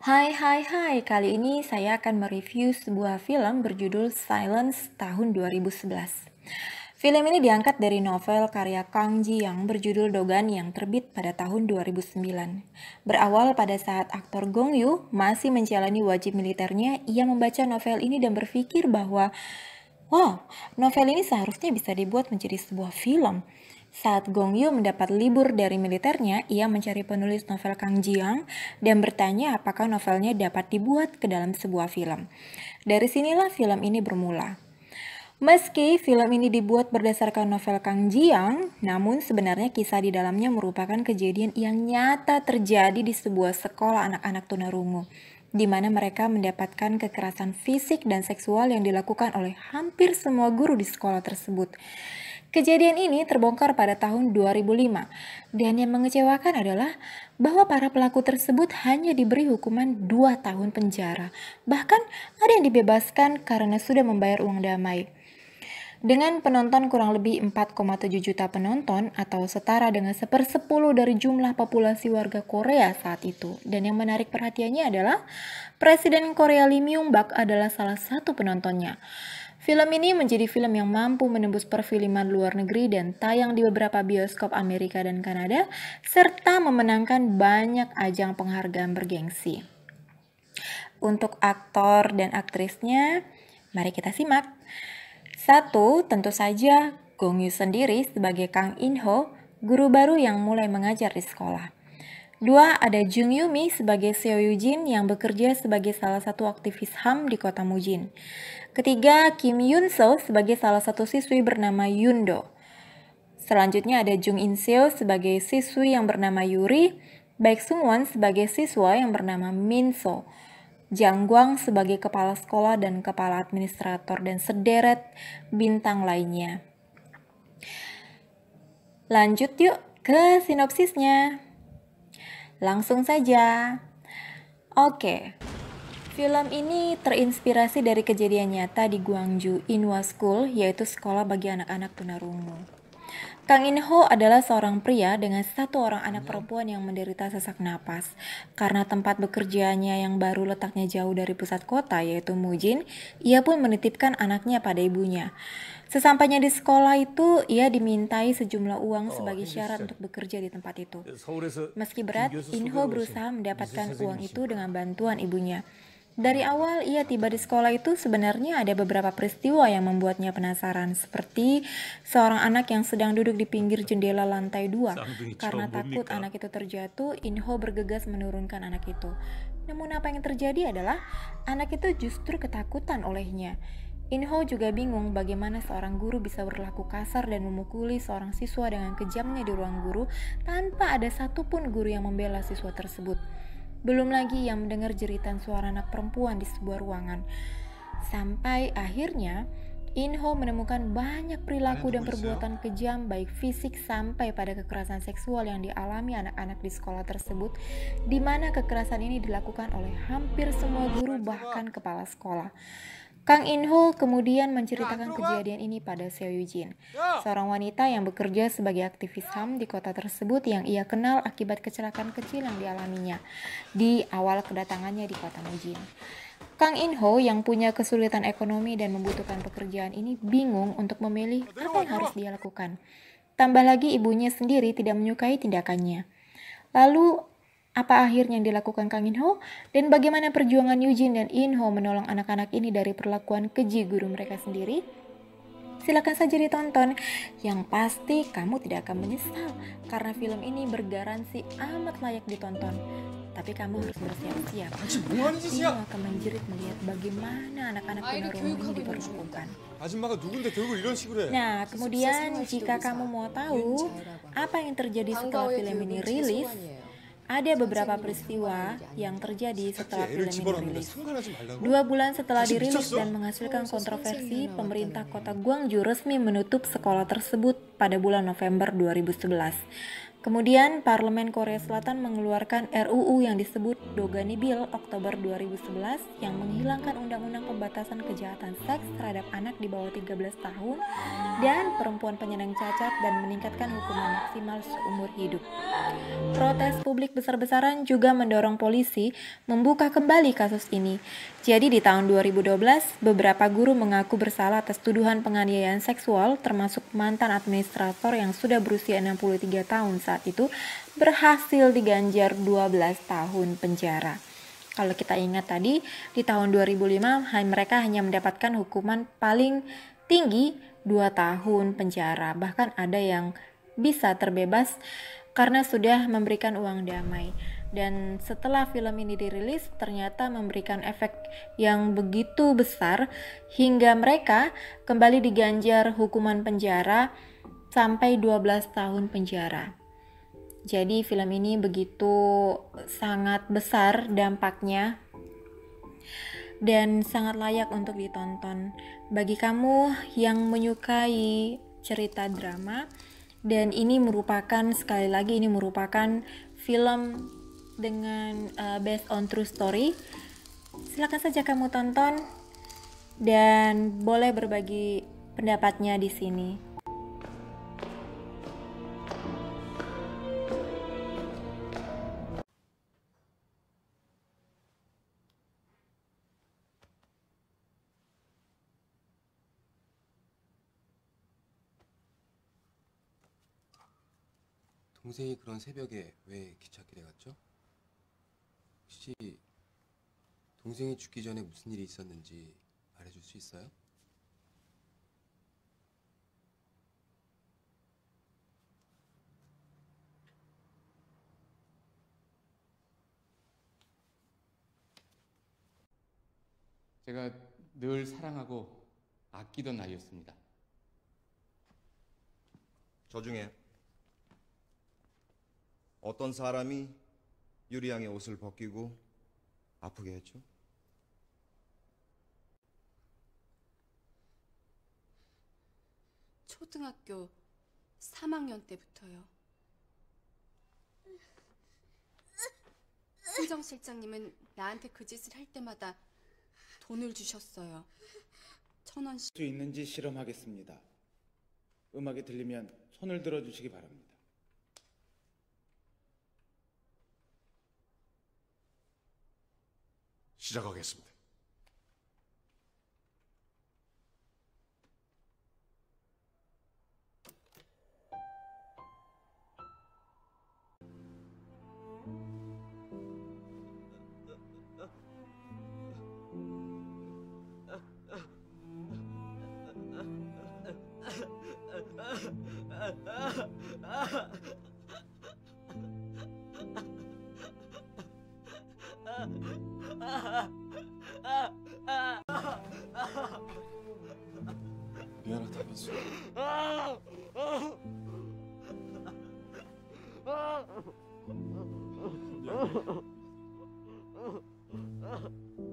Hai, kali ini saya akan mereview sebuah film berjudul Silence tahun 2011. Film ini diangkat dari novel karya Kang Ji yang berjudul Dogan yang terbit pada tahun 2009. Berawal pada saat aktor Gong Yoo masih menjalani wajib militernya, ia membaca novel ini dan berpikir bahwa wow, novel ini seharusnya bisa dibuat menjadi sebuah film. Saat Gong Yoo mendapat libur dari militernya, ia mencari penulis novel Kang Jiang dan bertanya apakah novelnya dapat dibuat ke dalam sebuah film. Dari sinilah film ini bermula. Meski film ini dibuat berdasarkan novel Kang Jiang, namun sebenarnya kisah di dalamnya merupakan kejadian yang nyata terjadi di sebuah sekolah anak-anak tunarungu, di mana mereka mendapatkan kekerasan fisik dan seksual yang dilakukan oleh hampir semua guru di sekolah tersebut. Kejadian ini terbongkar pada tahun 2005, dan yang mengecewakan adalah bahwa para pelaku tersebut hanya diberi hukuman 2 tahun penjara. Bahkan ada yang dibebaskan karena sudah membayar uang damai. Dengan penonton kurang lebih 4,7 juta penonton atau setara dengan 1/10 dari jumlah populasi warga Korea saat itu. Dan yang menarik perhatiannya adalah Presiden Korea Lee Myung-bak adalah salah satu penontonnya. Film ini menjadi film yang mampu menembus perfilman luar negeri dan tayang di beberapa bioskop Amerika dan Kanada, serta memenangkan banyak ajang penghargaan bergengsi. Untuk aktor dan aktrisnya, mari kita simak. 1. Tentu saja Gong Yoo sendiri sebagai Kang In-ho, guru baru yang mulai mengajar di sekolah. 2. Ada Jung Yumi sebagai Seo Yujin yang bekerja sebagai salah satu aktivis HAM di kota Mujin. Ketiga, Kim Yun So sebagai salah satu siswi bernama Yundo. Selanjutnya ada Jung In Seo sebagai siswi yang bernama Yuri, Baek Sung Won sebagai siswa yang bernama Min So, Jang Gwang sebagai kepala sekolah dan kepala administrator, dan sederet bintang lainnya. Lanjut yuk ke sinopsisnya. Langsung saja. Oke, film ini terinspirasi dari kejadian nyata di Gwangju Inwa School, yaitu sekolah bagi anak-anak tunarungu. Kang In-ho adalah seorang pria dengan 1 orang anak perempuan yang menderita sesak napas. Karena tempat bekerjanya yang baru letaknya jauh dari pusat kota, yaitu Mujin, ia pun menitipkan anaknya pada ibunya. Sesampainya di sekolah itu, ia dimintai sejumlah uang sebagai syarat untuk bekerja di tempat itu. Meski berat, In-ho berusaha mendapatkan uang itu dengan bantuan ibunya. Dari awal ia tiba di sekolah itu, sebenarnya ada beberapa peristiwa yang membuatnya penasaran, seperti seorang anak yang sedang duduk di pinggir jendela lantai 2. Karena takut anak itu terjatuh, In-ho bergegas menurunkan anak itu. Namun apa yang terjadi adalah anak itu justru ketakutan olehnya. In-ho juga bingung bagaimana seorang guru bisa berlaku kasar dan memukuli seorang siswa dengan kejamnya di ruang guru tanpa ada satupun guru yang membela siswa tersebut. Belum lagi yang mendengar jeritan suara anak perempuan di sebuah ruangan. Sampai akhirnya, In-ho menemukan banyak perilaku dan perbuatan kejam baik fisik sampai pada kekerasan seksual yang dialami anak-anak di sekolah tersebut, di mana kekerasan ini dilakukan oleh hampir semua guru bahkan kepala sekolah. Kang In-ho kemudian menceritakan kejadian ini pada Seo Yujin, seorang wanita yang bekerja sebagai aktivis HAM di kota tersebut yang ia kenal akibat kecelakaan kecil yang dialaminya di awal kedatangannya di kota Mujin. Kang In-ho yang punya kesulitan ekonomi dan membutuhkan pekerjaan ini bingung untuk memilih apa yang harus dia lakukan. Tambah lagi ibunya sendiri tidak menyukai tindakannya. Lalu apa akhirnya yang dilakukan Kang In-ho, dan bagaimana perjuangan Yujin dan In-ho menolong anak-anak ini dari perlakuan keji guru mereka sendiri? Silakan saja ditonton. Yang pasti kamu tidak akan menyesal karena film ini bergaransi amat layak ditonton. Tapi kamu harus bersiap-siap. Kamu akan menjerit melihat bagaimana anak-anak tunarungu ini diperlakukan. Nah, kemudian jika kamu mau tahu apa yang terjadi setelah film ini rilis, ada beberapa peristiwa yang terjadi setelah film ini rilis. 2 bulan setelah dirilis dan menghasilkan kontroversi, pemerintah kota Gwangju resmi menutup sekolah tersebut pada bulan November 2011. Kemudian Parlemen Korea Selatan mengeluarkan RUU yang disebut Dogani Bill Oktober 2011 yang menghilangkan undang-undang pembatasan kejahatan seks terhadap anak di bawah 13 tahun dan perempuan penyandang cacat dan meningkatkan hukuman maksimal seumur hidup. Protes publik besar-besaran juga mendorong polisi membuka kembali kasus ini. Jadi di tahun 2012, beberapa guru mengaku bersalah atas tuduhan penganiayaan seksual termasuk mantan administrator yang sudah berusia 63 tahun saat itu berhasil diganjar 12 tahun penjara. Kalau kita ingat tadi, di tahun 2005 mereka hanya mendapatkan hukuman paling tinggi 2 tahun penjara. Bahkan ada yang bisa terbebas karena sudah memberikan uang damai. Dan setelah film ini dirilis, ternyata memberikan efek yang begitu besar hingga mereka kembali diganjar hukuman penjara sampai 12 tahun penjara. Jadi film ini begitu sangat besar dampaknya dan sangat layak untuk ditonton. Bagi kamu yang menyukai cerita drama, dan ini merupakan, sekali lagi ini merupakan film dengan based on true story, silakan saja kamu tonton dan boleh berbagi pendapatnya di sini. 동생이 그런 새벽에 왜 기찻길에 갔죠? 혹시 동생이 죽기 전에 무슨 일이 있었는지 말해줄 수 있어요? 제가 늘 사랑하고 아끼던 아이였습니다. 저 중에 어떤 사람이 유리양의 옷을 벗기고 아프게 했죠? 초등학교 3학년 때부터요. 흥정 실장님은 나한테 그 짓을 할 때마다 돈을 주셨어요. 1,000원씩. 수 있는지 실험하겠습니다. 음악이 들리면 손을 들어주시기 바랍니다. 시작하겠습니다. 미안하다 민수. 미안해.